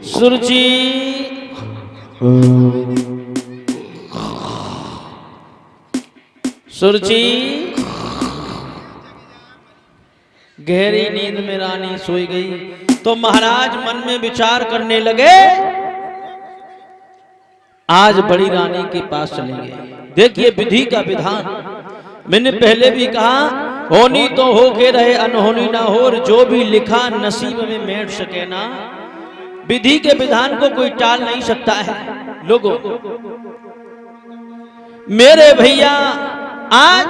सुरुचि सुरुचि गहरी नींद में रानी सोई गई तो महाराज मन में विचार करने लगे, आज बड़ी रानी के पास चलेंगे। देखिए विधि का विधान, मैंने पहले भी कहा होनी तो हो के रहे अनहोनी ना हो, और जो भी लिखा नसीब में बैठ सके ना। विधि के विधान को कोई टाल नहीं सकता है। लोगों मेरे भैया, आज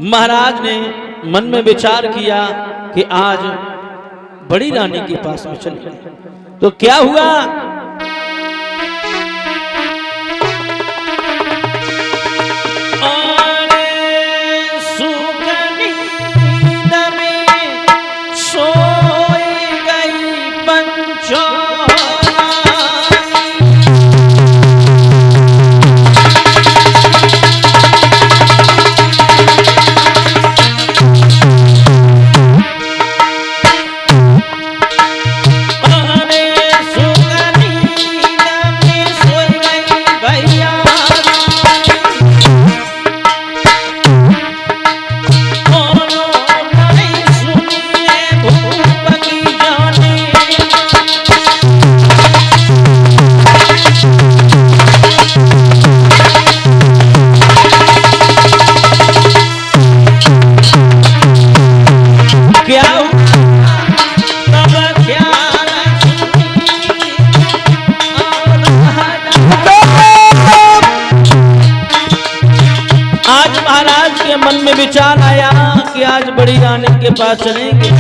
महाराज ने मन में विचार किया कि आज बड़ी रानी के पास में चले। तो क्या हुआ, मन में विचार आया कि आज बड़ी रानी के पास चलेंगे।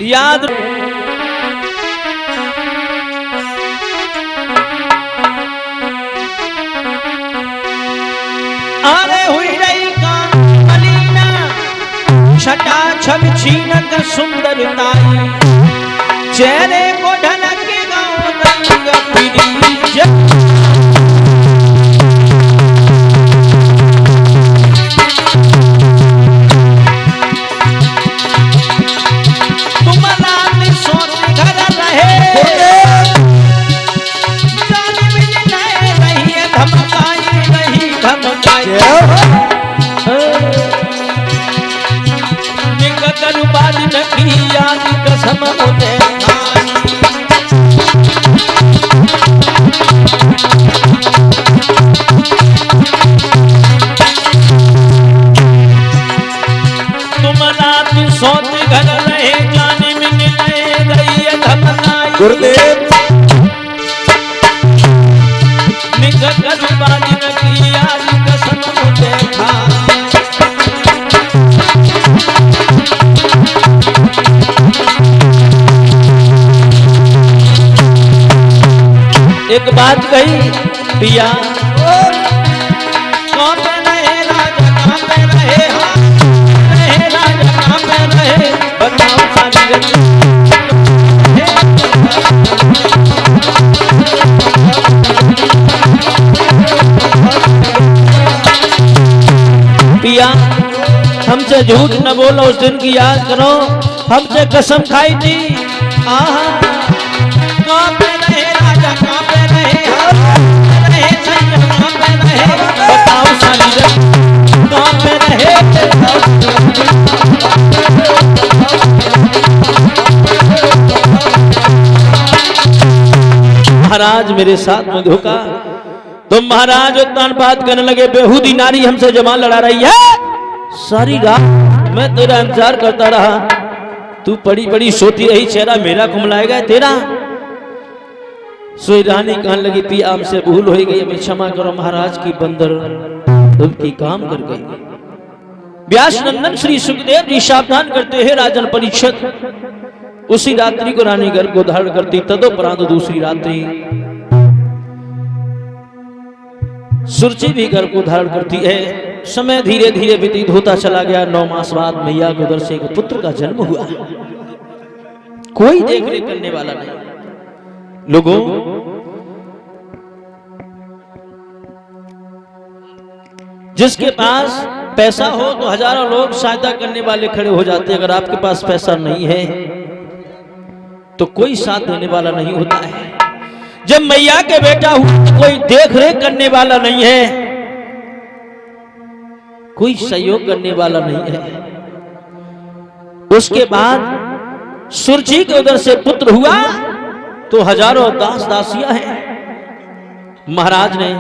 याद अरे हुई रही कामलीना छटा छब छीनक सुंदरताई, चेहरे को ढलक के गाँव रंग पीली कसम होते तुम रात सोच घर रहे जाने में मिले गई धमकाई गुरुदेव निकल बाज न किया कसम होते एक बात कही पिया, कहाँ पे रहे राजा, कहाँ पे रहे राजा, कहाँ पे हमसे झूठ न बोलो, उस दिन की याद करो हमसे कसम खाई थी। आहा कांपे रहे राजा, कांपे रहे सैयद, कांपे रहे, बताओ सारी कांपे रहे। महाराज मेरे साथ में धोखा, तो महाराज उत्तान बात करने लगे, बेहूदी नारी हमसे जमा लड़ा रही है। सारी रात मैं तेरा इंतजार करता रहा, तू पड़ी पड़ी सोती रही, चेहरा मेरा कुमलाएगा तेरा। सोई रानी कहने लगी, पिया हमसे भूल हो गई, हमें क्षमा करो महाराज की बंदर उनकी काम कर गई। व्यास नंदन श्री सुखदेव जी सावधान करते हैं राजन परीक्षित उसी रात्रि को रानी गर्भ को धारण करती। तदोपरांत दूसरी रात्रि सुरुचि भी गर्भ को धारण करती है। समय धीरे धीरे व्यतीत होता चला गया। 9 मास बाद मैया के उदर से एक पुत्र का जन्म हुआ। कोई देख रेख करने वाला नहीं। लोगों, जिसके पास पैसा हो तो हजारों लोग सहायता करने वाले खड़े हो जाते हैं। अगर आपके पास पैसा नहीं है तो कोई साथ देने वाला नहीं होता है। जब मैया के बेटा हुआ तो कोई देख रेख करने वाला नहीं है, कोई सहयोग करने वाला नहीं है। उसके बाद सुरुचि के उधर से पुत्र हुआ तो हजारों दास दासियां हैं। महाराज ने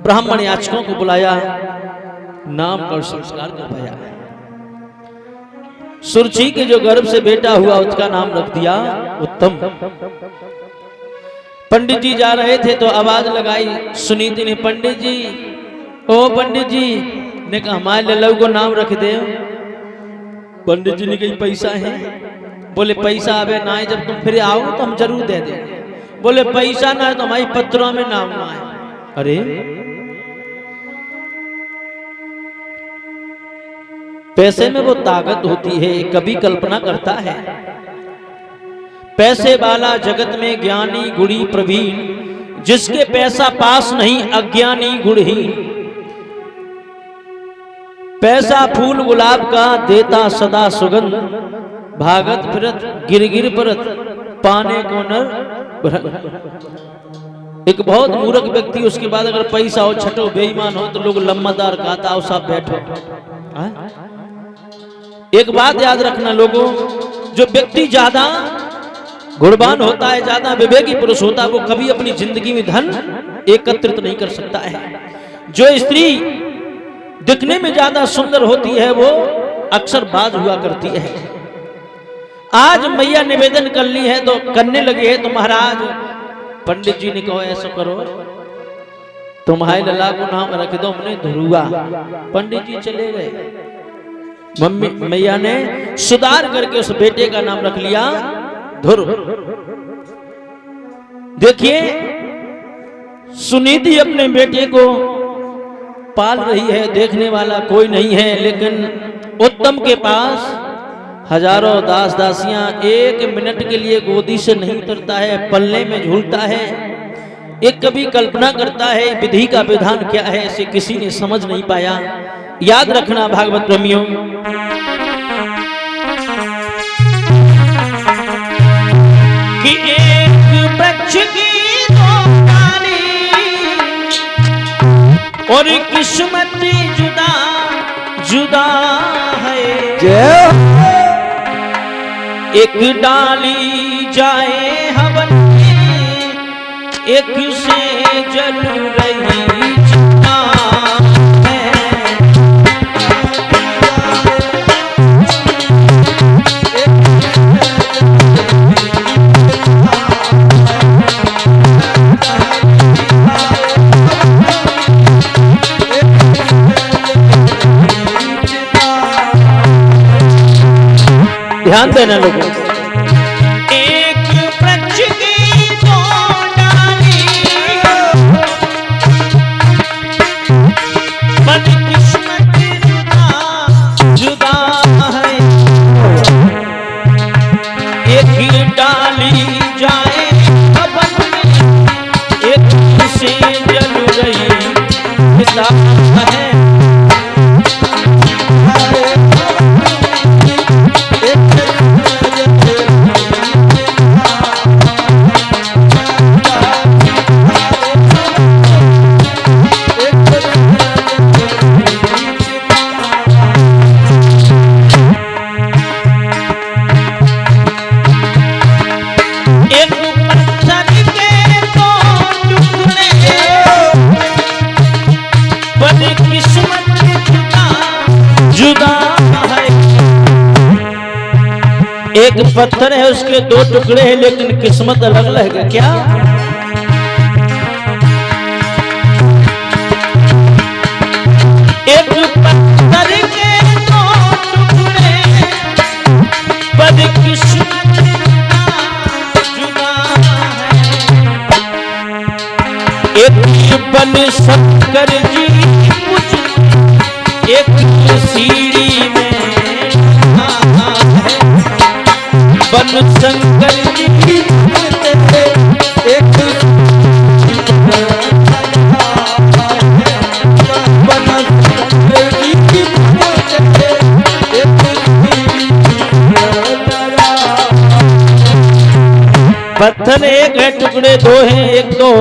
ब्राह्मण याचकों को बुलाया, नाम और संस्कार करवाया। सुरुचि के जो गर्भ से बेटा हुआ उसका नाम रख दिया उत्तम। पंडित जी जा रहे थे तो आवाज लगाई सुनीति ने, पंडित जी, ओ पंडित जी ने कहा हमारे लल्लू को नाम रख दे। पंडित जी ने कही पैसा है? बोले पैसा आवे ना है, जब तुम फिर आओ तो हम जरूर दे देंगे। बोले पैसा ना है तो हमारी पत्रों में नाम ना है। अरे पैसे में वो ताकत होती है, कभी कल्पना करता है। पैसे वाला जगत में ज्ञानी गुणी प्रवीण, जिसके पैसा पास नहीं अज्ञानी गुणहीन। पैसा फूल गुलाब का देता सदा सुगंध, भागत फिरत गिर गिर परत पाने को नर। एक बहुत मूर्ख व्यक्ति, उसके बाद अगर पैसा हो छठो बेईमान हो तो लोग लम्बादार कहता हो साहब बैठो। एक बात याद रखना लोगों, जो व्यक्ति ज्यादा गुणवान होता है, ज्यादा विवेकी पुरुष होता है, वो कभी अपनी जिंदगी में धन एकत्रित नहीं कर सकता है। जो स्त्री दिखने में ज्यादा सुंदर होती है वो अक्सर बाज हुआ करती है। आज मैया निवेदन कर ली है तो करने लगे हैं, तो महाराज पंडित जी ने कहा ऐसा करो तुम्हारे लला को नाम रख दो हमने ध्रुवा। पंडित जी चले गए। मम्मी मैया ने सुधार करके उस बेटे का नाम रख लिया ध्रुव। देखिए सुनीति अपने बेटे को पाल रही है, देखने वाला कोई नहीं है, लेकिन उत्तम के पास हजारों दास दासियां, एक मिनट के लिए गोदी से नहीं उतरता है, पल्ले में झूलता है। एक कभी कल्पना करता है विधि का विधान क्या है, इसे किसी ने समझ नहीं पाया। याद रखना भागवत प्रेमियों, कि एक वृक्ष की दो डाली और किस्मत जुदा जुदा है। एक डाली जाए हवन में, एक से जल रही चिता है। ध्यान देना लोगों, एक वृक्ष की दो डाली, बद किस्मत जुदा जुदा है। एक डाली जाए हवन में, एक से जल रही किताब है। एक पत्थर है, उसके दो टुकड़े हैं, लेकिन किस्मत अलग अलग है। क्या? एक पत्थर के दो टुकड़े, पर किस्मत जुदा है। एक बन शंकर जी कुछ, एक सीढ़ी में बन शंकर जी एक पत्थर एक है, टुकड़े दो हैं, एक दो।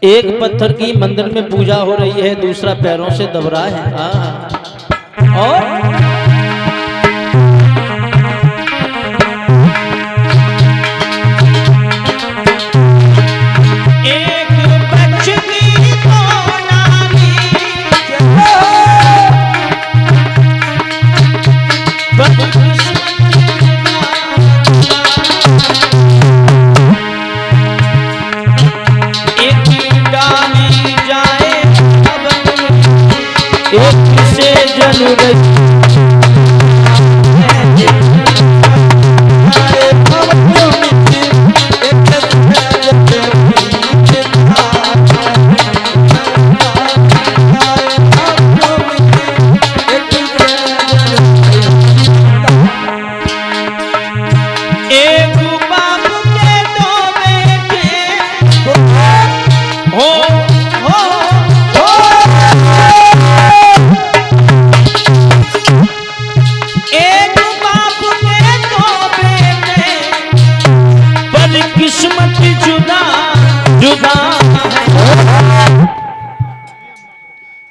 एक पत्थर की मंदिर में पूजा हो रही है, दूसरा पैरों से दब रहा है। और एक बचगी तो नानी से जन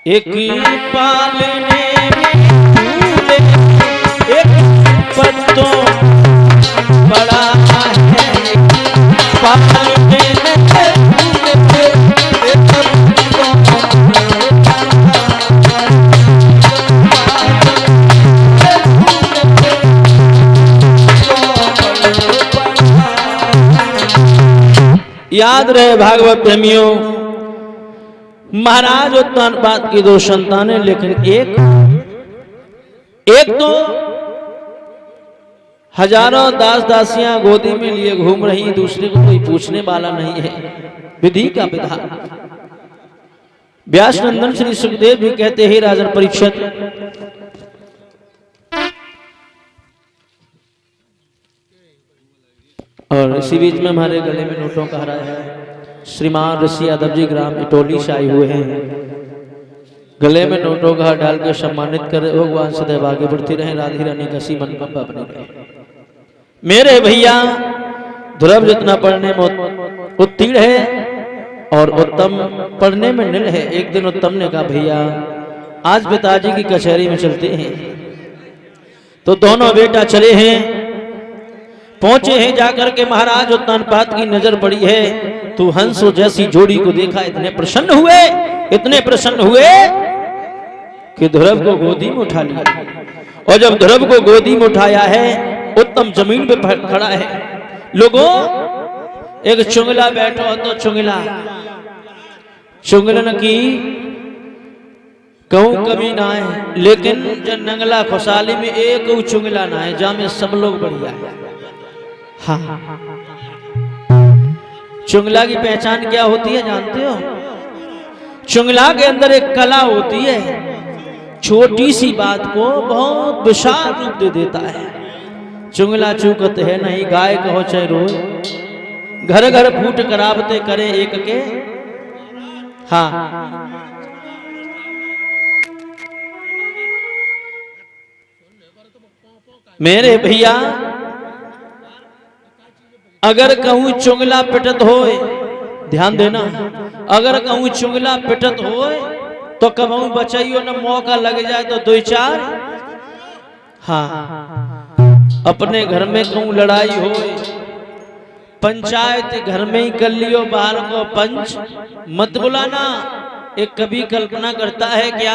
एक पालने में एक पत्तों बड़ा है, पालने याद रहे भागवत प्रेमियों, महाराज उत्तानपाद की दो संतानें, लेकिन एक तो हजारों दास दासियां गोदी में लिए घूम रही, दूसरे को कोई पूछने वाला नहीं है। विधि का विधान। व्यास नंदन श्री सुखदेव भी कहते हैं, राजन परीक्षित, और इसी बीच में हमारे गले में नोटों का हरा है। श्रीमान ऋषि यादव जी ग्राम इटोली से आए हुए हैं, गले में नोटों का हार डाल कर सम्मानित कर भगवान सदैव आगे बढ़ती रहे, राधे रानी का सी मन बने रहे। मेरे भैया ध्रुव जितना पढ़ने में उत्तीर्ण है और उत्तम पढ़ने में निल है। एक दिन उत्तम ने कहा, भैया आज पिताजी की कचहरी में चलते हैं। तो दोनों बेटा चले हैं, पहुंचे हैं, जाकर के महाराज उत्तानपाद की नजर पड़ी है तो हंसो जैसी जोड़ी को देखा, इतने प्रसन्न हुए कि ध्रुव को गोदी में उठा लिया। और जब ध्रुव को गोदी में उठाया है, उत्तम जमीन पे खड़ा है। लोगों, एक चुंगला बैठो तो चुंगलन की कहूं कमी ना है, लेकिन जब नंगला खुशहाली में एक चुंगला ना है, जहां में सब लोग बढ़िया है। हाँ, चुंगला की पहचान क्या होती है जानते हो? चुंगला के अंदर एक कला होती है, छोटी सी बात को बहुत विशाल रूप दे देता है। चुंगला चूकत है नहीं, गाय कहो चाहे रोज, घर घर फूट करावते करे एक के। हाँ, मेरे भैया अगर कहूं चुंगला पिटत होए, ध्यान देना, अगर कहूं चुंगला पिटत होए तो कहूं बचाइयो न मौका लग जाए तो दो चार। हाँ, अपने घर में कहूं लड़ाई होए, पंचायत घर में ही कर लियो, बाहर को पंच मत बुलाना। एक कवि कल्पना करता है क्या,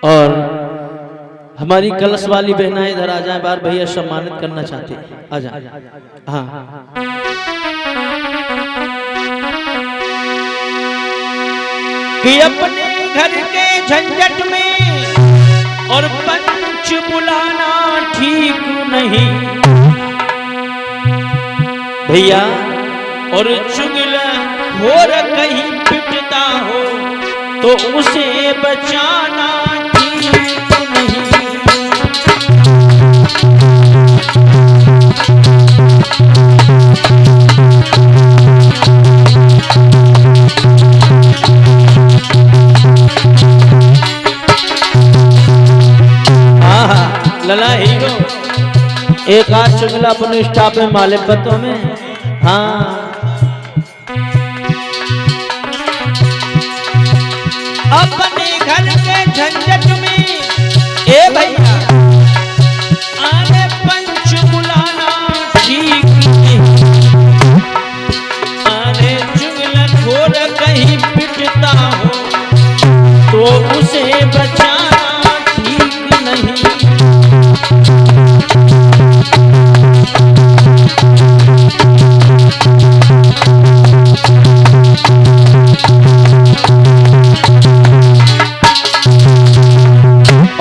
और हमारी कलश वाली बहना इधर आ जाए, बार भैया सम्मानित करना चाहते हैं, आ जाए। हाँ, कि अपने घर के झंझट में और पंच बुलाना ठीक नहीं भैया, और चुगला हो कहीं पिटता हो तो उसे बचाना ठीक नहीं। लला हीरो एक आध चुगला अपने स्टाफ में माले पत्तों में। हाँ, अपने घर के झंझट में ए भैया आने पंच बुलाना ठीक नहीं, आने चुगला घोर कहीं पिटता हो तो उसे बचाना ठीक नहीं।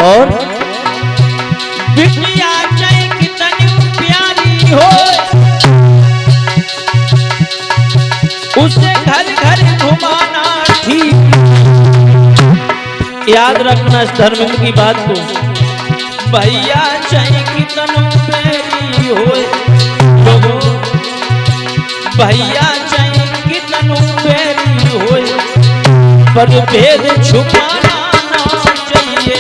और बिटिया चाहे कितनी प्यारी हो उसे घर घर घुमाना ठीक। याद रखना इस धर्म की बात को, भैया चाहे कितनी प्यारी हो, भैया चाहे कितनी प्यारी हो, पर भेद छुपाना ना चाहिए।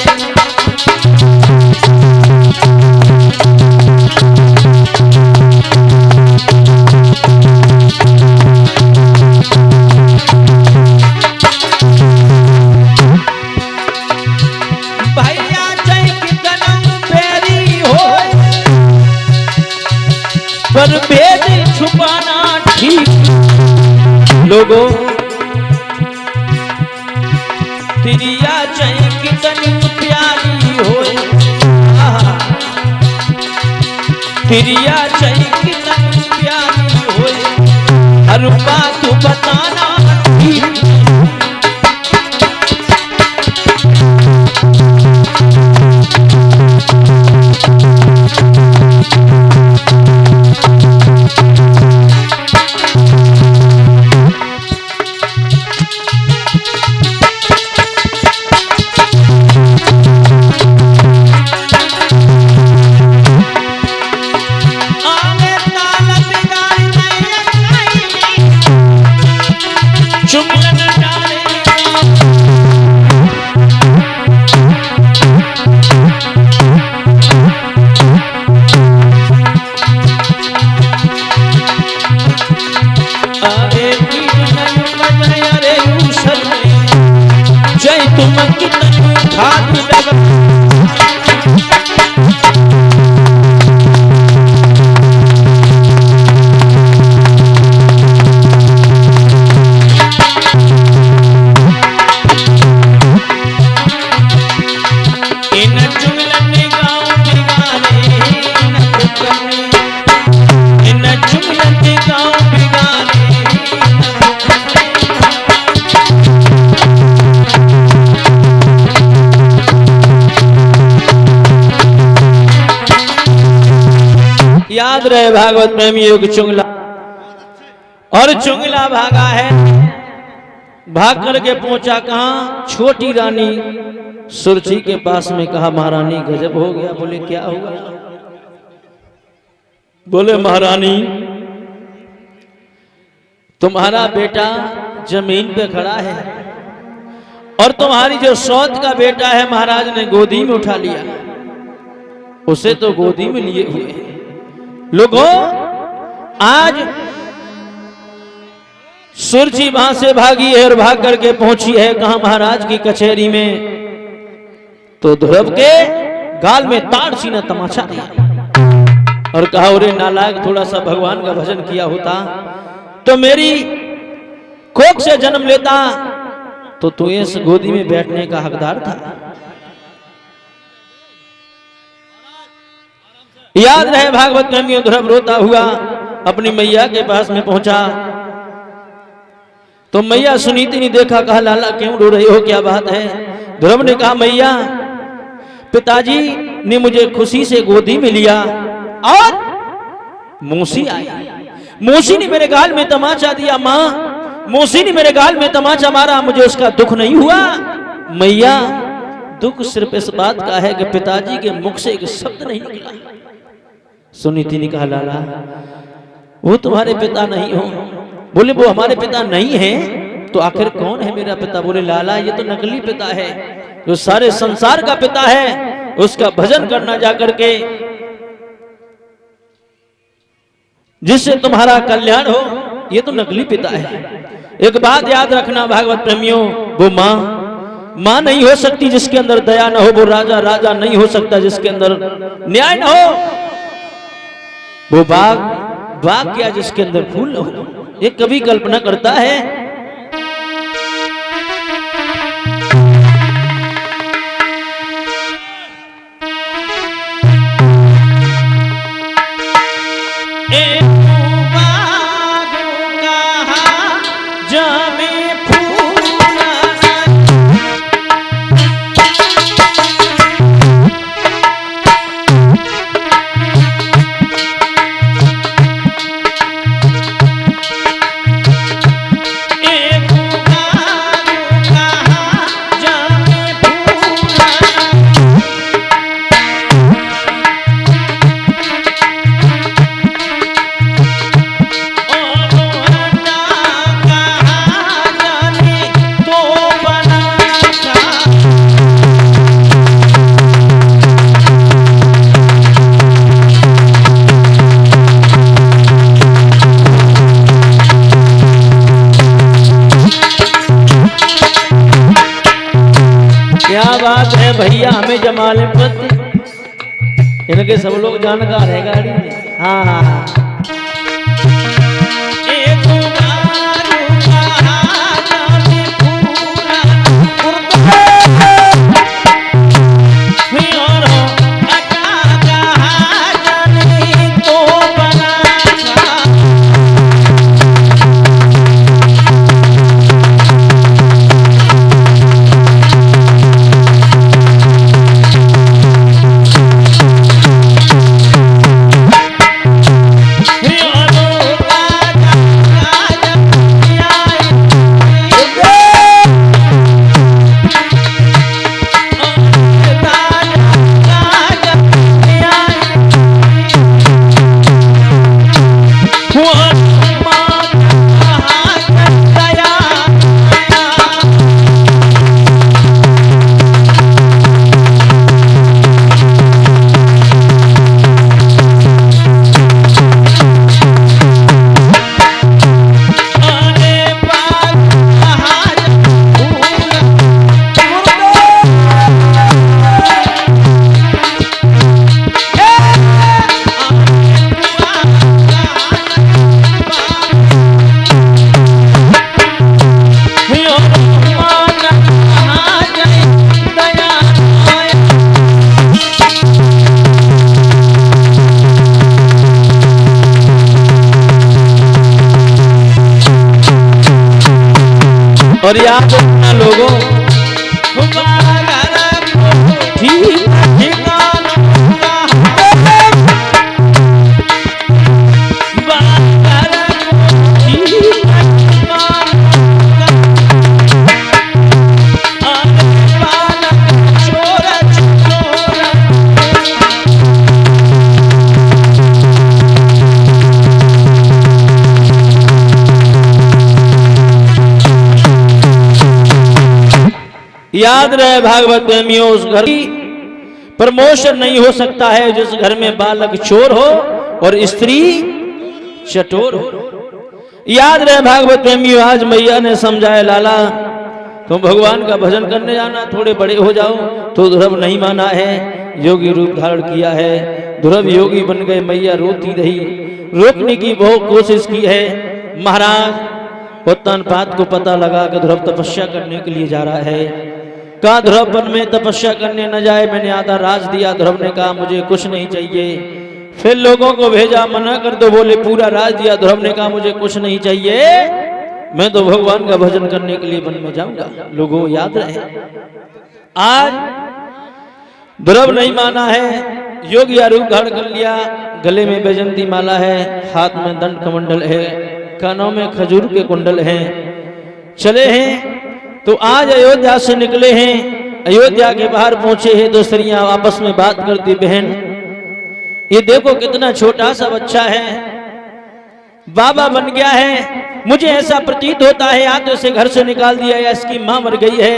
भैया चाहे कितनी प्यारी हो पर भेद छुपाना ठीक। लोगों तिरिया चाहे कितनी प्यारी हो, तिरिया चाहे कितनी प्यारी हो, हर बात बताना ठीक। तुम कितनी खाद लगा इन चुगलन गाँव बिगाने, इन चुगलन गाँव बिगाने। याद रहे भागवत प्रेमियों की चुगला, और चुगला भागा है, भाग करके पहुंचा कहां, छोटी रानी सुरची के पास में। कहा महारानी गजब हो गया। बोले क्या हुआ? बोले महारानी तुम्हारा बेटा जमीन पे खड़ा है और तुम्हारी जो सौत का बेटा है महाराज ने गोदी में उठा लिया, उसे तो गोदी में लिए हुए। लोगों आज सुरजी वहां से भागी है और भाग करके पहुंची है कहां, महाराज की कचहरी में। तो ध्रुव के गाल में ताड़ सीना तमाचा दिया। और कहा अरे नालायक, थोड़ा सा भगवान का भजन किया होता तो मेरी कोख से जन्म लेता तो तू इस गोदी में बैठने का हकदार था। याद रहे भागवत प्रेमियों, ध्रुव रोता हुआ अपनी मैया के पास में पहुंचा तो मैया सुनीति ने देखा, कहा लाला क्यों रो रही हो, क्या बात है? ध्रुव ने कहा मैया, पिताजी ने मुझे खुशी से गोदी में लिया और मौसी आई, मौसी ने मेरे गाल में तमाचा दिया। माँ, मौसी ने मेरे गाल में तमाचा मारा, मुझे उसका दुख नहीं हुआ। मैया, दुख सिर्फ इस बात का है कि पिताजी के मुख से एक शब्द नहीं निकला। सुनीति ने कहा लाला वो तुम्हारे पिता नहीं हो। बोले वो हमारे पिता नहीं है तो आखिर कौन है मेरा पिता? बोले लाला ये तो नकली पिता है, जो सारे संसार का पिता है उसका भजन करना जाकर के, जिससे तुम्हारा कल्याण हो, ये तो नकली पिता है। एक बात याद रखना भागवत प्रेमियों, वो माँ नहीं हो सकती जिसके अंदर दया न हो, वो राजा नहीं हो सकता जिसके अंदर न्याय न हो, वो बाग क्या जिसके अंदर फूल न हो। ये कवि कल्पना करता है। भैया हमें जमाल इनके सब लोग जानकार है गाड़ी में। हाँ हाँ हाँ और याद रखना लोगों, याद रहे भागवत प्रेमियों, उस घर की प्रमोशन नहीं हो सकता है जिस घर में बालक चोर हो और स्त्री चटोर हो। याद रहे भागवत प्रेमियों, आज मैया ने समझाया लाला तुम भगवान का भजन करने जाना, थोड़े बड़े हो जाओ। तो ध्रुव नहीं माना है, योगी रूप धारण किया है, ध्रुव योगी बन गए, मैया रोती रही, रोकने की बहुत कोशिश की है। महाराज उत्तानपाद को पता लगा कि ध्रुव तपस्या करने के लिए जा रहा है। कहा ध्रुव वन में तपस्या करने न जाए, मैंने आधा राज दिया। ध्रुव ने कहा मुझे कुछ नहीं चाहिए। फिर लोगों को भेजा, मना कर दो, बोले पूरा राज दिया। ध्रुव ने कहा मुझे कुछ नहीं चाहिए, मैं तो भगवान का भजन करने के लिए वन में जाऊंगा। लोगों याद रहे, आज ध्रुव नहीं माना है, योगी रूप धारण कर लिया, गले में बैजंती माला है, हाथ में दंड कमंडल है, कानों में खजूर के कुंडल हैं, चले हैं। तो आज अयोध्या से निकले हैं, अयोध्या के बाहर पहुंचे हैं, दो स्त्रियां आपस में बात करती, बहन ये देखो कितना छोटा सा बच्चा है, बाबा बन गया है, मुझे ऐसा प्रतीत होता है या तो इसे घर से निकाल दिया या इसकी मां मर गई है।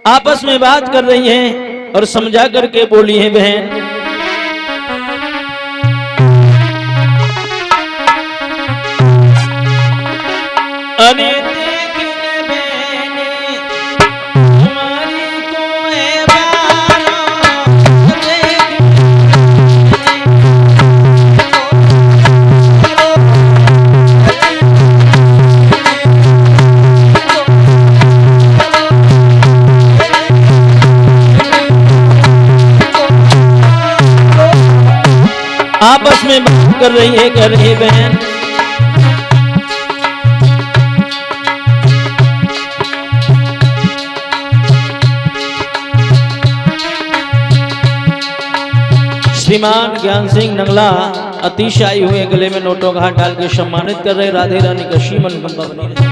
आपस में बात कर रही हैं और समझा करके बोली है, बहन अरे आपस में बात कर रही है, कर रही है बहन। श्रीमान ज्ञान सिंह नंगला अतिशाई हुए, गले में नोटों का हाथ डाल के सम्मानित कर रहे, राधे रानी का श्रीमन गंगा बनी रहे।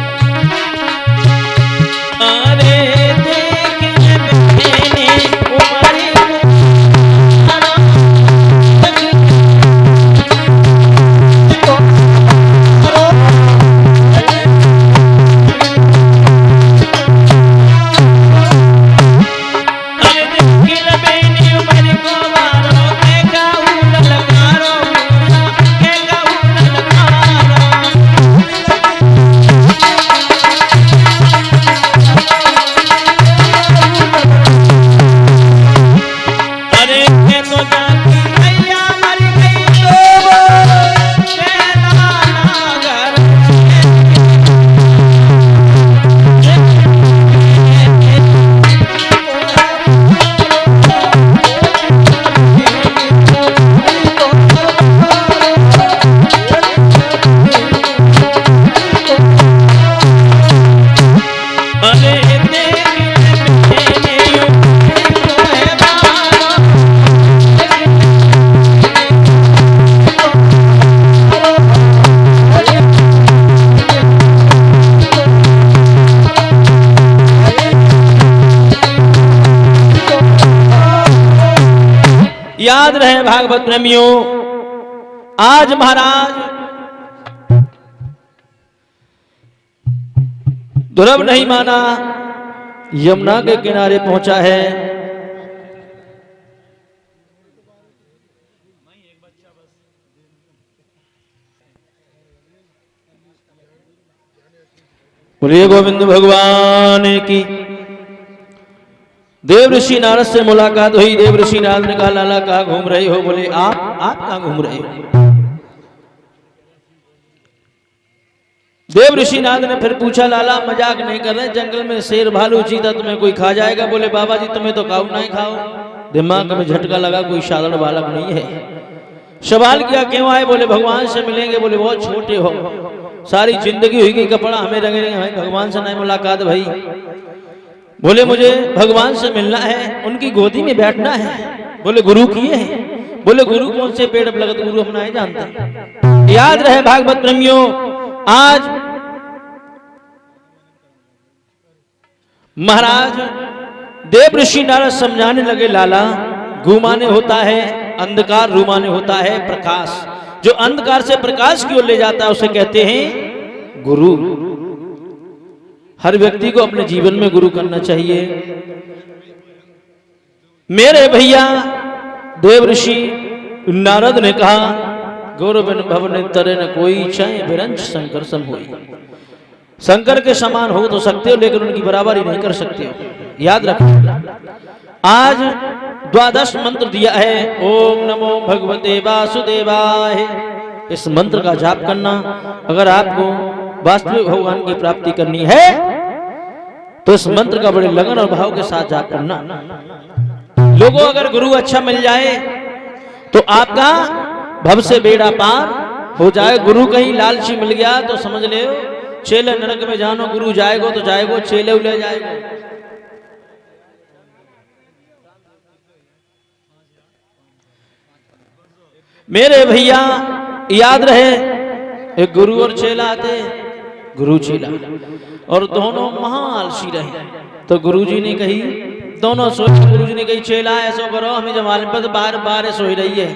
याद रहे भागवत प्रेमियों, आज महाराज ध्रुव नहीं माना, यमुना के किनारे पहुंचा है। बोलिए गोविंद भगवान की। देव ऋषि नारद से मुलाकात हुई। देव ऋषि नारद ने कहा लाला कहाँ घूम रहे हो? बोले आप कहाँ घूम रहे हो? देव ऋषि नारद ने फिर पूछा लाला मजाक नहीं कर रहे, जंगल में शेर भालू चीता तुम्हें कोई खा जाएगा? बोले बाबा जी तुम्हें तो खाओ नहीं खाओ। दिमाग में झटका लगा, कोई साधारण बालक नहीं है। सवाल किया क्यों आए? बोले भगवान से मिलेंगे। बोले बहुत छोटे हो, सारी जिंदगी हुई गई कपड़ा हमें रंगे रंगे, भगवान से नहीं मुलाकात भाई। बोले मुझे भगवान से मिलना है, उनकी गोदी में बैठना है। बोले गुरु किए हैं? बोले गुरु कौन से पेड़ पर लगत, गुरु हम नहीं जानते। याद रहे भागवत प्रेमियों, आज महाराज देव ऋषि नारद समझाने लगे लाला घुमाने होता है अंधकार, रुमाने होता है प्रकाश। जो अंधकार से प्रकाश की ओर ले जाता है उसे कहते हैं गुरु। हर व्यक्ति को अपने जीवन में गुरु करना चाहिए। मेरे भैया देव ऋषि नारद ने कहा गौरव भवन तरे न कोई चाहे विरंच शंकर सम होई। शंकर के समान हो तो सकते हो लेकिन उनकी बराबरी नहीं कर सकते हो। याद रखो, आज द्वादश मंत्र दिया है। ओम नमो भगवते वासुदेवाय। इस मंत्र का जाप करना, अगर आपको वास्तविक भगवान की प्राप्ति करनी है तो इस मंत्र का बड़े लगन और भाव के साथ जाप करना। लोगों, अगर गुरु अच्छा मिल जाए तो आपका भव से बेड़ा पार हो जाए। गुरु कहीं लालची मिल गया तो समझ ले चेले नरक में जानो, गुरु जाएगो तो जाएगो, चेले उले जाएगो। मेरे भैया याद रहे, एक गुरु और चेला आते, गुरु चेला, और दोनों महाआलसी रहे। तो गुरुजी ने कही, दोनों सोच, गुरुजी ने कही चेला ऐसा करो, हमें जमाल पर बारिश हो रही है।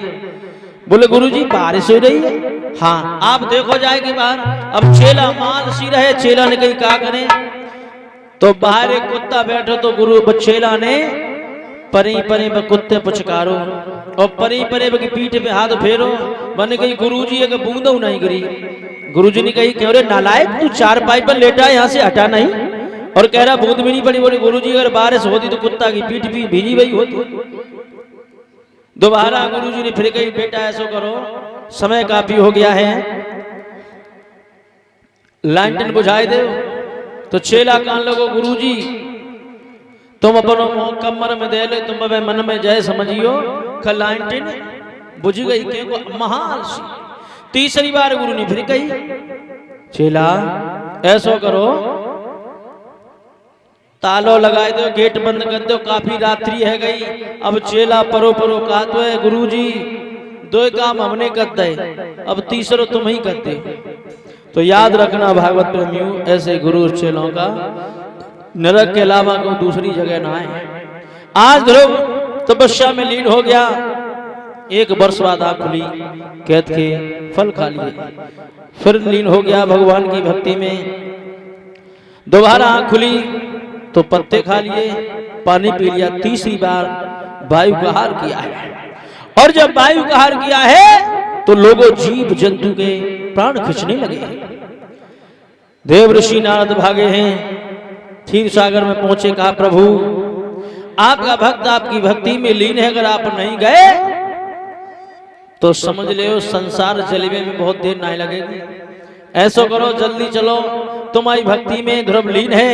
बोले गुरुजी बारिश हो रही है? हाँ, आप देखो जाएगी बाहर। अब चेला महाआलसी रहे, चेला ने कही क्या करें? तो बाहर एक कुत्ता बैठो तो गुरु चेला ने परी परी पर कुत्ते पुचकारो और परी परी की पीठ पे हाथ फेरो। मैंने कही गुरुजी एक बूंद नहीं गिरी। गुरुजी ने कही क्यों रे नालायक, तू चारपाई पर लेटा, यहाँ से हटा नहीं, और कह रहा बूंद भी नहीं पड़ी। बोले गुरुजी अगर बारिश होती तो कुत्ता की पीठ भी भीगी हुई होती। दोबारा गुरुजी ने फिर कही बेटा ऐसा करो, समय काफी हो गया है, लालटेन बुझाए दो। तो चेला कान लगो, गुरुजी तुम अपनो कमर में दे ले, तुम मन में जय समझियो, कल लालटेन बुझ गई के को महाआलसी। तीसरी बार गुरु ने फिर कही चेला ऐसा करो, तालो लगाए दो, गेट बंद कर दो, काफी रात्रि है गई। अब चेला परो परो कहा तो है गुरुजी दो काम हमने कर दे, अब तीसरो तुम ही करते। तो याद रखना भागवत प्रेमियों, ऐसे गुरु चेलों का नरक के अलावा को दूसरी जगह ना है। आज ध्रुव तपस्या में लीन हो गया, 1 वर्ष बाद आँख खुली, कैद के फल खा लिए, फिर लीन हो गया भगवान की भक्ति में। दोबारा आँख खुली तो पत्ते खा लिए, पानी पी लिया। तीसरी बार वायु का हार किया है, और जब वायु का हार किया है तो लोगों जीव जंतु के प्राण खींचने लगे हैं। देव ऋषि नारद भागे हैं, क्षीर सागर में पहुंचे, कहा प्रभु आपका भक्त आपकी भक्ति में लीन है, अगर आप नहीं गए तो समझ ले संसार जलवे में बहुत देर नहीं लगेगी। ऐसा करो जल्दी चलो, तुम्हारी भक्ति में ध्रुव लीन है,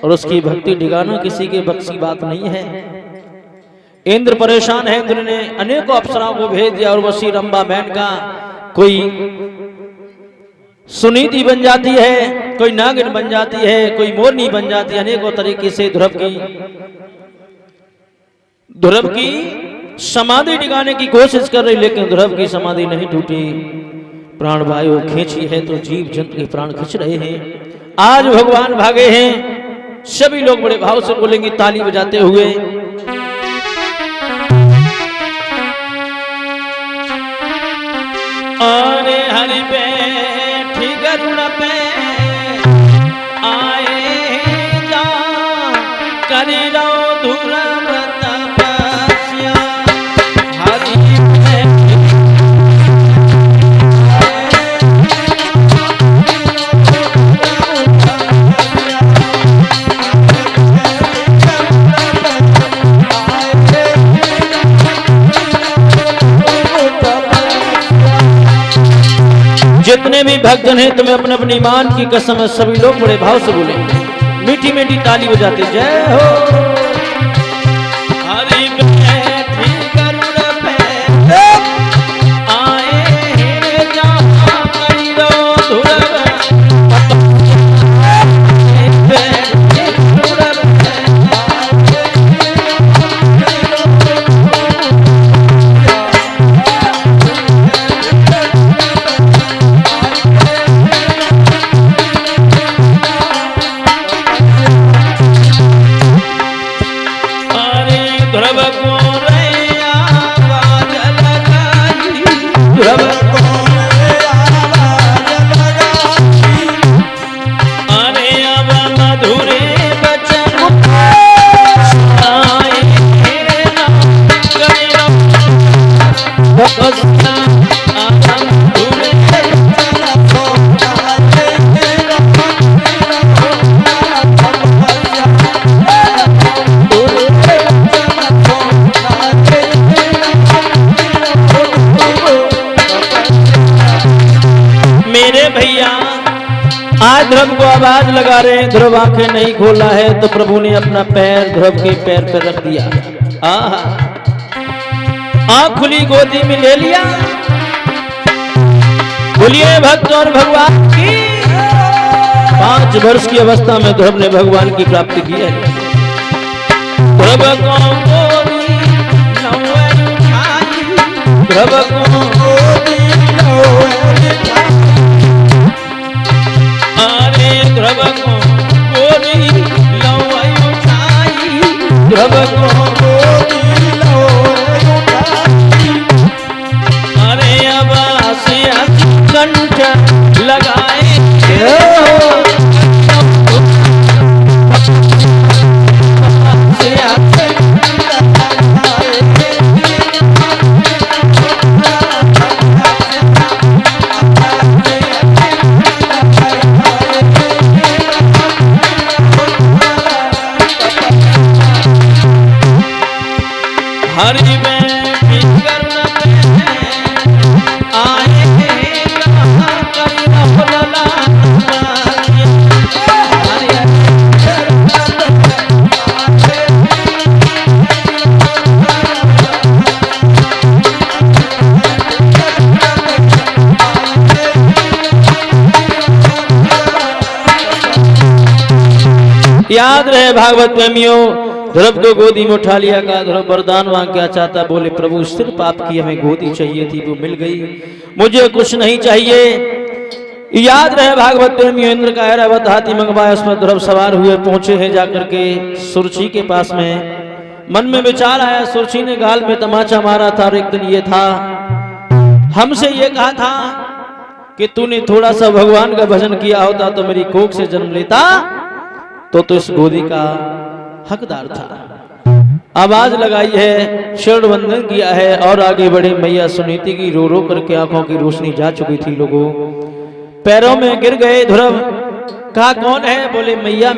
और उसकी भक्ति ठिकाना किसी के बख्श की बात नहीं है। इंद्र परेशान है, इंद्र ने अनेकों अप्सराओं को भेज दिया, और वसी रंबा बहन का कोई सुनीति बन जाती है, कोई नागिन बन जाती है, कोई मोरनी बन जाती है। अनेकों तरीके से ध्रुव की समाधि टिकाने की कोशिश कर रही, लेकिन ध्रुव की समाधि नहीं टूटी। प्राण वायु खींची है तो जीव जंतु के प्राण खींच रहे हैं। आज भगवान भागे हैं, सभी लोग बड़े भाव से बोलेंगे ताली बजाते हुए। अरे हरि बैठी गरुड़ पे आए जा, करी रो धुरव तपस्या। हरि जितने भी भक्तजन हैं, तुम्हें अपने अपनी ईमान की कसम है, सभी लोग बड़े भाव से बोले, मीठी मीठी ताली बजाते जय हो। हरि बैठी गरुड़ पे आए जा, करी रो धुरव भैया आज ध्रुव को आवाज लगा रहे हैं, ध्रुव आंखें नहीं खोला है तो प्रभु ने अपना पैर ध्रुव के पैर पर रख दिया। आंख खुली, गोदी में ले लिया। बोलिए भक्त और भगवान की। 5 वर्ष की अवस्था में ध्रुव ने भगवान की प्राप्ति की है। ध्रुव को गोदी उठाई, ध्रुव को गोदी अरे ध्रुव को गोदी उठाई, ध्रुव को गोदी अरे अब से कंठ लगाए हरि में फिकर आए याद रहे भागवत प्रेमियों, ध्रुव को गोदी में उठा लिया। का ध्रुव वरदान मांग क्या चाहता? बोले प्रभु सिर्फ आपकी हमें गोदी चाहिए थी, वो मिल गई, मुझे कुछ नहीं चाहिए। याद रहे भागवत प्रेमियों, इंद्र का ऐरावत हाथी मंगवाया, उस पर ध्रुव सवार हुए, पहुंचे हैं जाकर के सुरची के पास में। मन में विचार आया, सुरची ने गाल में तमाचा मारा था और एक दिन ये था, हमसे ये कहा था कि तूने थोड़ा सा भगवान का भजन किया होता तो मेरी कोख से जन्म लेता तो इस गोदी का हकदार था। आवाज लगाई है, शरण वंदन किया है और आगे बढ़े। मैया सुनीति की रो रो करके आंखों की रोशनी जा चुकी थी। लोगों पैरों में गिर गए। ध्रुव कहा कौन है? बोले मैया